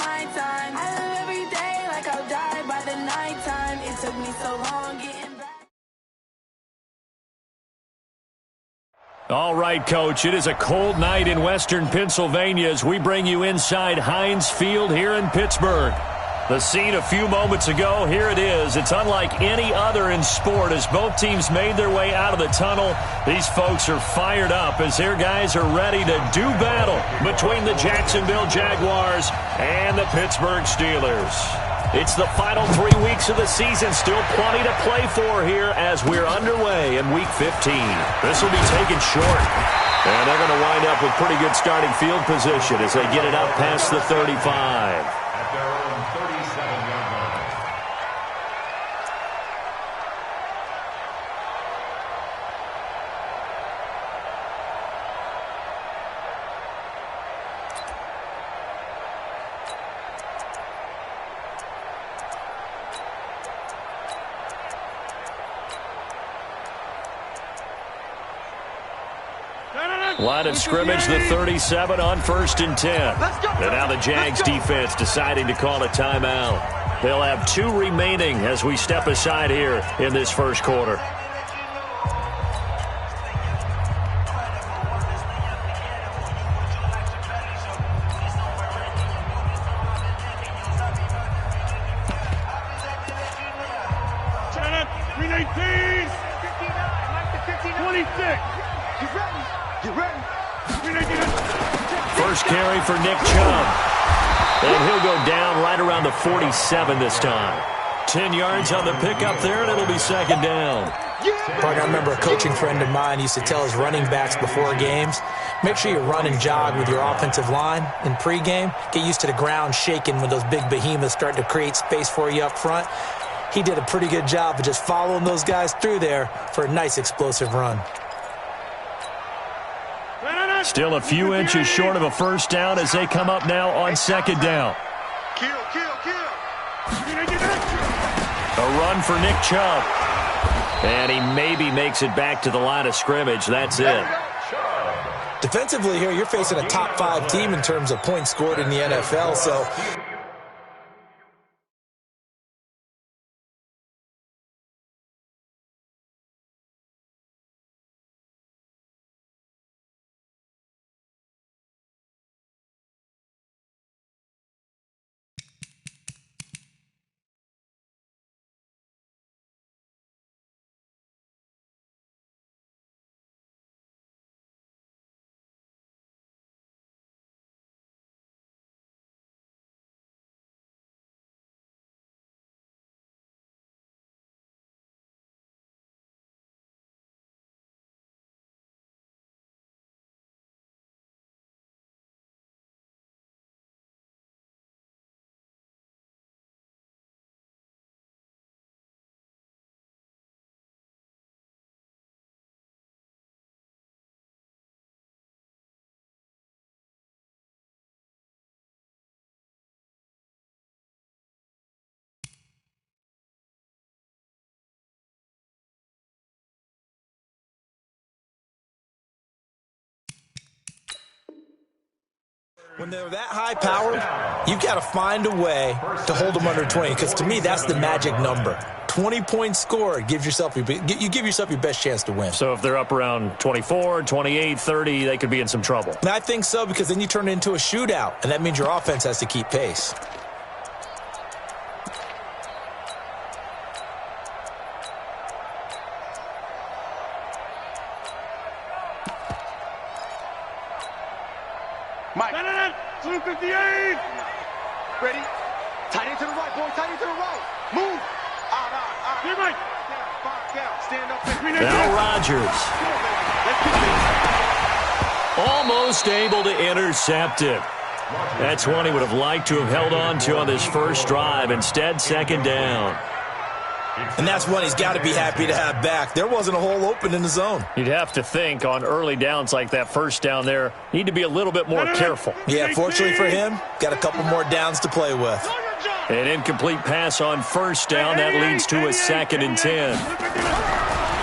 nighttime. I live every day like I'll die by the nighttime. It took me so long getting back. All right, Coach, it is a cold night in western Pennsylvania as we bring you inside Heinz Field here in Pittsburgh. The scene a few moments ago, here it is. It's unlike any other in sport as both teams made their way out of the tunnel. These folks are fired up as their guys are ready to do battle between the Jacksonville Jaguars and the Pittsburgh Steelers. It's the final 3 weeks of the season, still plenty to play for here as we're underway in Week 15. This will be taken short, and they're going to wind up with pretty good starting field position as they get it up past the 35. Line of scrimmage, the 37 on 1st and 10. And now the Jags defense deciding to call a timeout. They'll have 2 remaining as we step aside here in this first quarter. First carry for Nick Chubb. And he'll go down right around the 47 this time. 10 yards on the pickup there, and it'll be second down. Partner, I remember a coaching friend of mine used to tell his running backs before games, make sure you run and jog with your offensive line in pregame. Get used to the ground shaking when those big behemoths start to create space for you up front. He did a pretty good job of just following those guys through there for a nice explosive run. Still a few inches short of a first down as they come up now on second down. A run for Nick Chubb. And he maybe makes it back to the line of scrimmage. That's it. Defensively here, you're facing a top 5 team in terms of points scored in the NFL, so when they're that high powered, you've got to find a way to hold them under 20, because to me, that's the magic number. 20 points scored, you give yourself your best chance to win. So if they're up around 24, 28, 30, they could be in some trouble. And I think so, because then you turn it into a shootout, and that means your offense has to keep pace. Mike. 258. Ready? Tight end to the right, boy. Tight end to the right. Move. Out. Here, Mike. Down. Stand up. Now Rodgers. Almost able to intercept it. That's one he would have liked to have held on to on this first drive. Instead, second down. And that's one he's got to be happy to have back. There wasn't a hole open in the zone. You'd have to think on early downs like that first down there, need to be a little bit more careful. Yeah, fortunately for him, got a couple more downs to play with. An incomplete pass on first down. That leads to a 2nd and 10.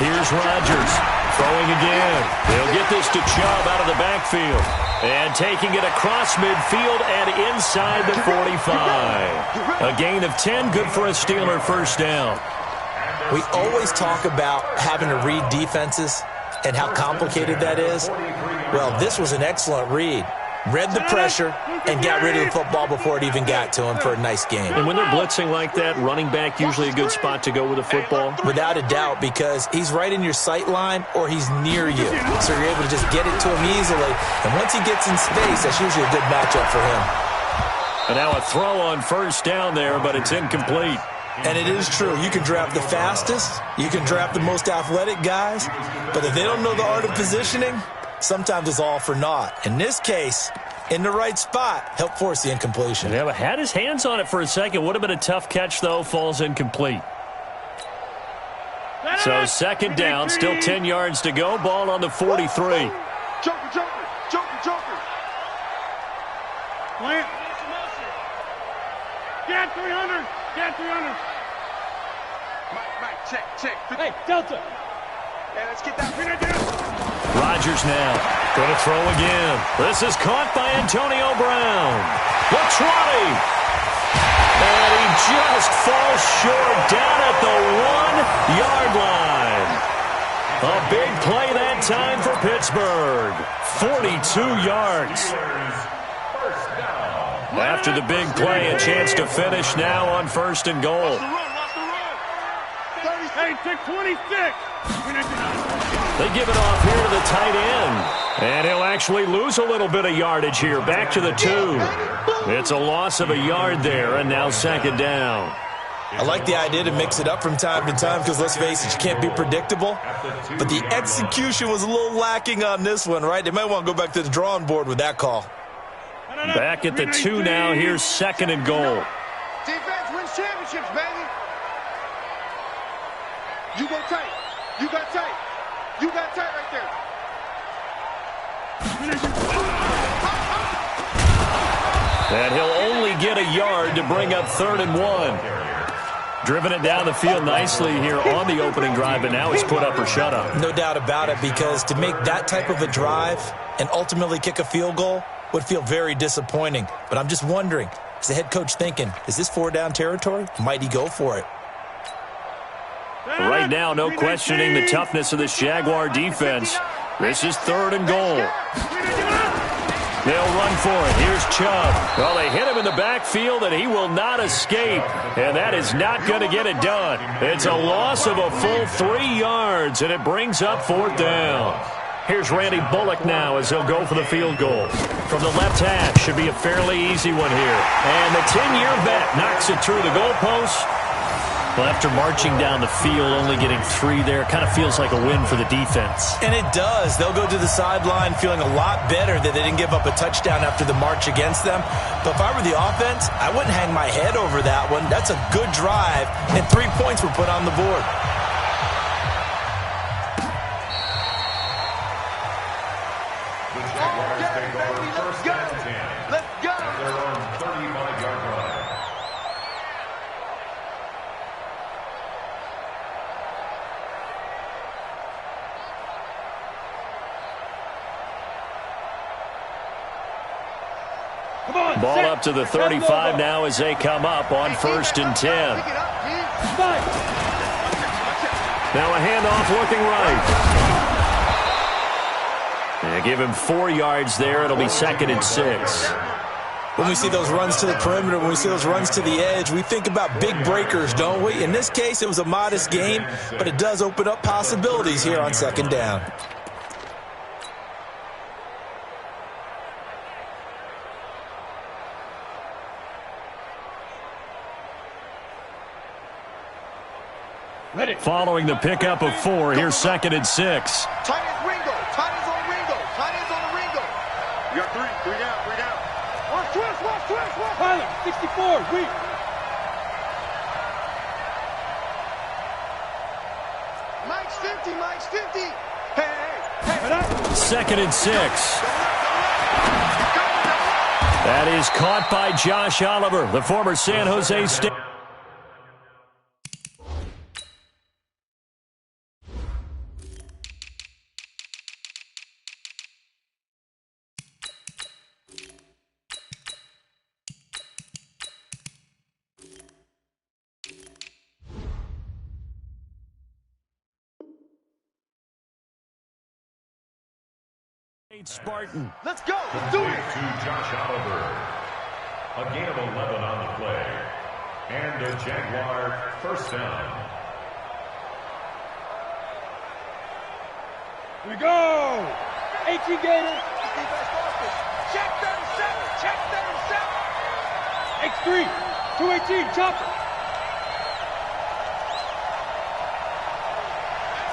Here's Rodgers throwing again. They'll get this to Chubb out of the backfield. And taking it across midfield and inside the 45. A gain of 10, good for a Steeler first down. We always talk about having to read defenses and how complicated that is. Well, this was an excellent read. Read the pressure and got rid of the football before it even got to him for a nice game. And when they're blitzing like that, running back usually a good spot to go with the football? Without a doubt, because he's right in your sight line or he's near you. So you're able to just get it to him easily. And once he gets in space, that's usually a good matchup for him. And now a throw on first down there, but it's incomplete. And it is true. You can draft the fastest. You can draft the most athletic guys. But if they don't know the art of positioning, sometimes it's all for naught. In this case, in the right spot, help force the incompletion. Yeah, but had his hands on it for a second. Would have been a tough catch, though. Falls incomplete. So second down, still 10 yards to go. Ball on the 43. Joker, Joker, Joker, Joker. Plant. Get 300. Get 300. Mike, check. Hey, Delta. Hey, let's get that. Rodgers now. Going to throw again. This is caught by Antonio Brown. The 20. And he just falls short down at the 1-yard line. A big play that time for Pittsburgh. 42 yards. After the big play, a chance to finish now on first and goal. Watch the run. Hey, take 26. They give it off here to the tight end. And he'll actually lose a little bit of yardage here. Back to the 2. It's a loss of a yard there, and now second down. I like the idea to mix it up from time to time because, let's face it, you can't be predictable. But the execution was a little lacking on this one, right? They might want to go back to the drawing board with that call. Back at the 2 now. Here's second and goal. Defense wins championships, baby. You go tight. You got tight. You got tight right there. And he'll only get a yard to bring up 3rd and 1. Driven it down the field nicely here on the opening drive, but now it's put up or shut up. No doubt about it, because to make that type of a drive and ultimately kick a field goal would feel very disappointing. But I'm just wondering, is the head coach thinking, is this 4-down territory? Might he go for it? Right now, no questioning the toughness of this Jaguar defense. This is 3rd and goal. They'll run for it. Here's Chubb. Well, they hit him in the backfield, and he will not escape. And that is not going to get it done. It's a loss of a full 3 yards, and it brings up 4th down. Here's Randy Bullock now as he'll go for the field goal. From the left hash, should be a fairly easy one here. And the 10-year vet knocks it through the goalpost. Well, after marching down the field, only getting 3 there, kind of feels like a win for the defense. And it does. They'll go to the sideline feeling a lot better that they didn't give up a touchdown after the march against them. But if I were the offense, I wouldn't hang my head over that one. That's a good drive, and 3 points were put on the board. Ball up to the 35 now as they come up on 1st and 10. Now a handoff looking right. They give him 4 yards there. It'll be 2nd and 6. When we see those runs to the perimeter, when we see those runs to the edge, we think about big breakers, don't we? In this case, it was a modest gain, but it does open up possibilities here on 2nd down. Following the pickup of 4, here's 2nd and 6. Tight ends Ringo. Tight ends on Ringo. Tight ends on the Ringo. You got 3 down. Watch twist. Tyler, 64, weak. Mike's 50. Hey. 2nd and 6. That is caught by Josh Oliver, the former San Jose State. Spartan. Let's go. Let's do it. To Josh Oliver. A gain of 11 on the play. And a Jaguar first down. We go. 18 Gators. Check 37. Check 37. X3. 218. Chopper.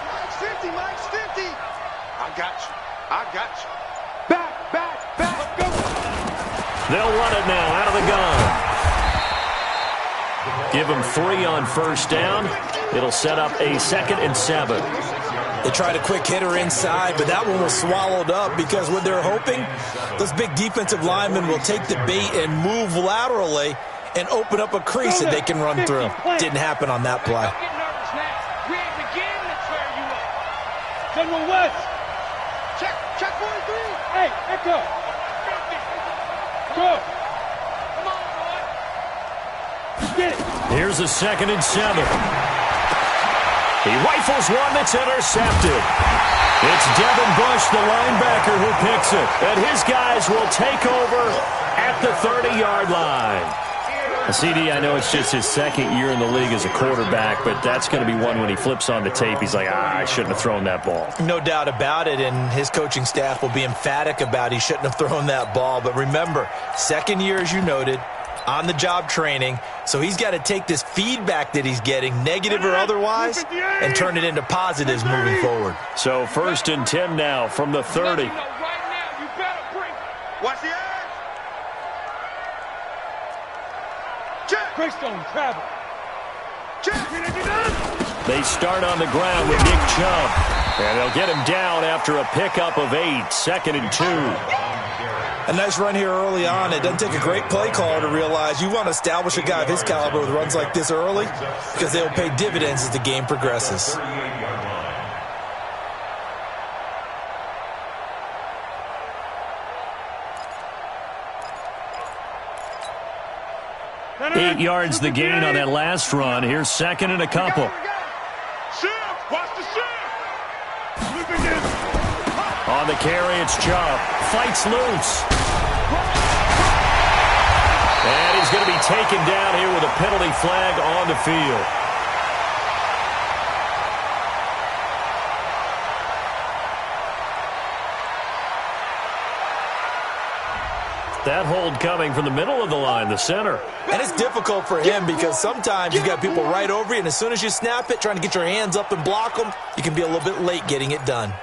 Mike's 50. Mike's 50. I got you. I got you. Back, back, back. Let's go. They'll run it now out of the gun. Give them 3 on first down. It'll set up a 2nd and 7. They tried a quick hitter inside, but that one was swallowed up because what they're hoping, those big defensive linemen will take the bait and move laterally and open up a crease that they can run through. Didn't happen on that play. Don't get nervous now. We ain't beginning to tear you up. General West. Check 43. Hey, Echo. Go. Come on, boy. Get it. Here's a 2nd and 7. He rifles one that's intercepted. It's Devin Bush, the linebacker, who picks it. And his guys will take over at the 30-yard line. CD, I know it's just his 2nd year in the league as a quarterback, but that's going to be one when he flips on the tape. He's like, I shouldn't have thrown that ball. No doubt about it, and his coaching staff will be emphatic about he shouldn't have thrown that ball. But remember, 2nd year, as you noted, on-the-job training, so he's got to take this feedback that he's getting, negative or otherwise, and turn it into positives moving forward. So 1st and 10 now from the 30. Right now, you better bring. Watch the edge. Check. Greystone travel. Check. They start on the ground with Nick Chubb, and they'll get him down after a pickup of 8, 2nd and 2. A nice run here early on. It doesn't take a great play caller to realize you want to establish a guy of his caliber with runs like this early because they will pay dividends as the game progresses. Eight yards the gain on that last run. Here's 2nd and a couple. Shift. Watch the shift. Look again. On the carry, it's Chubb. Fights loose. And he's going to be taken down here with a penalty flag on the field. That hold coming from the middle of the line, the center. And it's difficult for him because sometimes you've got people right over you, and as soon as you snap it, trying to get your hands up and block them, you can be a little bit late getting it done.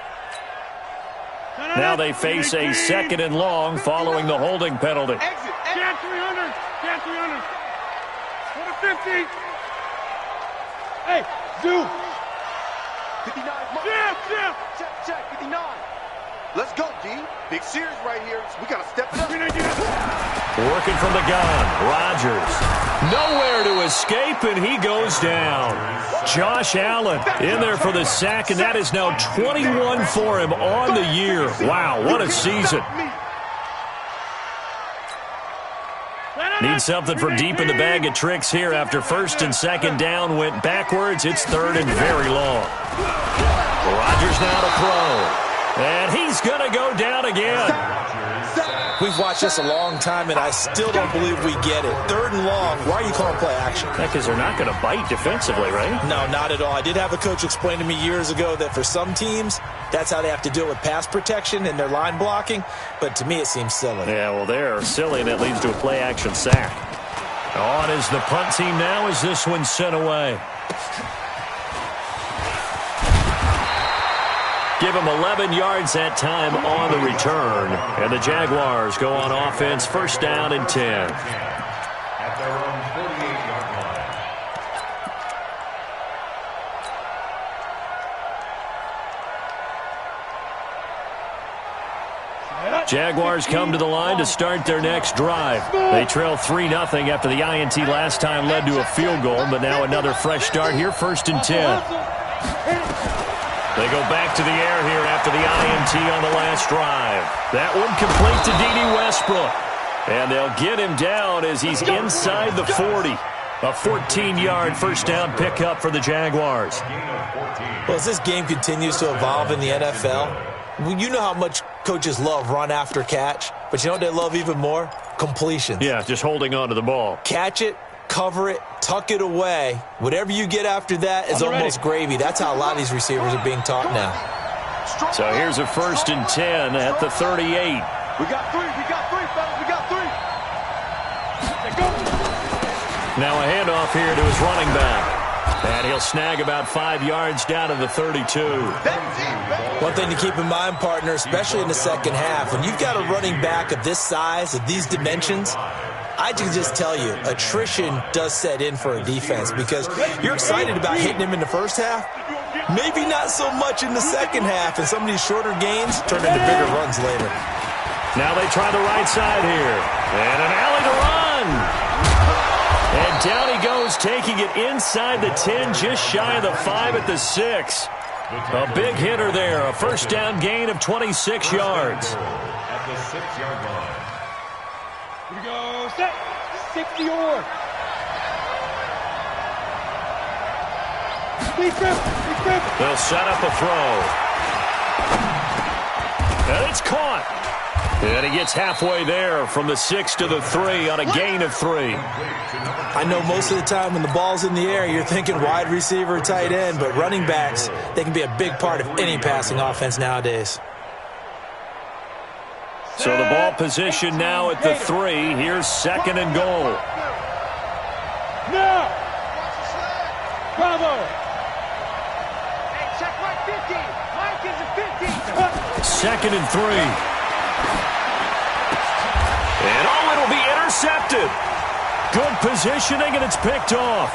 Now they face a 2nd and long following the holding penalty. Exit. Can 300. Can 300. For the 50. Hey, Zoo. 59. Check. Check. 59. Let's go, D. Big series right here. We got to step it up. Working from the gun, Rodgers. Nowhere to escape, and he goes down. Josh Allen in there for the sack, and that is now 21 for him on the year. Wow, what a season. Need something from deep in the bag of tricks here after 1st and 2nd down went backwards. It's 3rd and very long. Rodgers now to throw. And he's going to go down again. We've watched this a long time, and I still don't believe we get it. 3rd and long. Why are you calling play action? Because they're not going to bite defensively, right? No, not at all. I did have a coach explain to me years ago that for some teams, that's how they have to deal with pass protection and their line blocking. But to me, it seems silly. Yeah, well, they're silly, and that leads to a play action sack. On is the punt team now as this one's sent away. Give them 11 yards that time on the return. And the Jaguars go on offense, 1st down and 10. At their own 48-yard line. Jaguars come to the line to start their next drive. They trail 3-0 after the INT last time led to a field goal, but now another fresh start here, 1st and 10. They go back to the air here after the INT on the last drive. That one complete to D.D. Westbrook. And they'll get him down as he's inside the 40. A 14-yard first down pickup for the Jaguars. Well, as this game continues to evolve in the NFL, Well, you know how much coaches love run after catch, but you know what they love even more? Completions. Yeah, just holding on to the ball. Catch it, cover it, tuck it away. Whatever you get after that is almost gravy. That's how a lot of these receivers are being taught now. So here's a 1st and 10 at the 38. We got three, fellas, we got three. Now a handoff here to his running back. And he'll snag about 5 yards down to the 32. One thing to keep in mind, partner, especially in the second half, when you've got a running back of this size, of these dimensions, I can just tell you, attrition does set in for a defense because you're excited about hitting him in the first half, maybe not so much in the second half, and some of these shorter gains turn into bigger runs later. Now they try the right side here. And an alley to run. And down he goes, taking it inside the 10, just shy of the 5 at the 6. A big hitter there, a first down gain of 26 yards. At the 6-yard line. Here we go, set, 60-yard. They'll set up a throw. And it's caught. And he gets halfway there from the 6 to the 3 on a gain of 3. I know most of the time when the ball's in the air, you're thinking wide receiver, tight end, but running backs, they can be a big part of any passing offense nowadays. So the ball position now at the 3. Here's 2nd and goal. Now! Bravo! Hey, check right 50. Mike is a 50. 2nd and 3. And oh, it'll be intercepted. Good positioning, and it's picked off.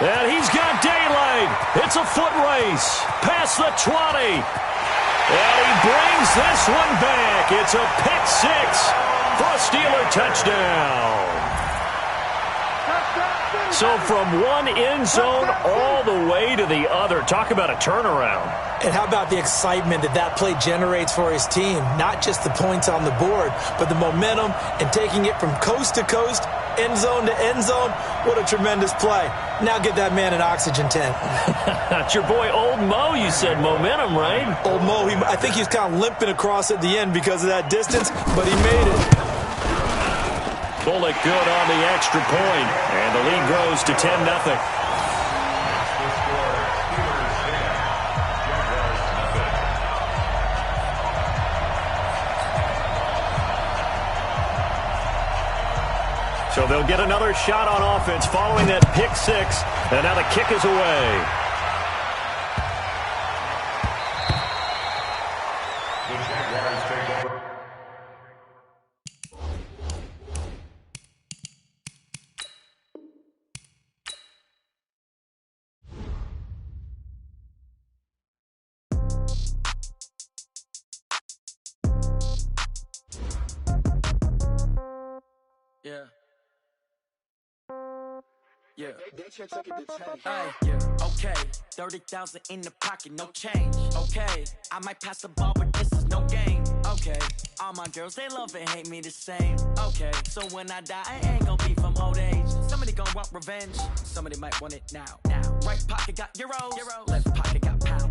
And he's got daylight. It's a foot race. Past the 20. And he brings this one back. It's a pick 6 for a Steeler touchdown. So from one end zone all the way to the other. Talk about a turnaround. And how about the excitement that that play generates for his team? Not just the points on the board, but the momentum and taking it from coast to coast, end zone to end zone. What a tremendous play. Now get that man an oxygen tent. That's your boy Old Mo, you said. Momentum, right? Old Mo, I think he was kind of limping across at the end because of that distance, but he made it. Bullock good on the extra point, and the lead grows to 10-0. So they'll get another shot on offense following that pick 6, and now the kick is away. The Jaguars take over. Yeah. Yeah. Yeah. Okay. 30,000 in the pocket, no change. Okay. I might pass the ball, but this is no game. Okay. All my girls, they love and hate me the same. Okay. So when I die, I ain't gonna be from old age. Somebody gonna want revenge. Somebody might want it now. Right pocket got euros. Left pocket got pounds.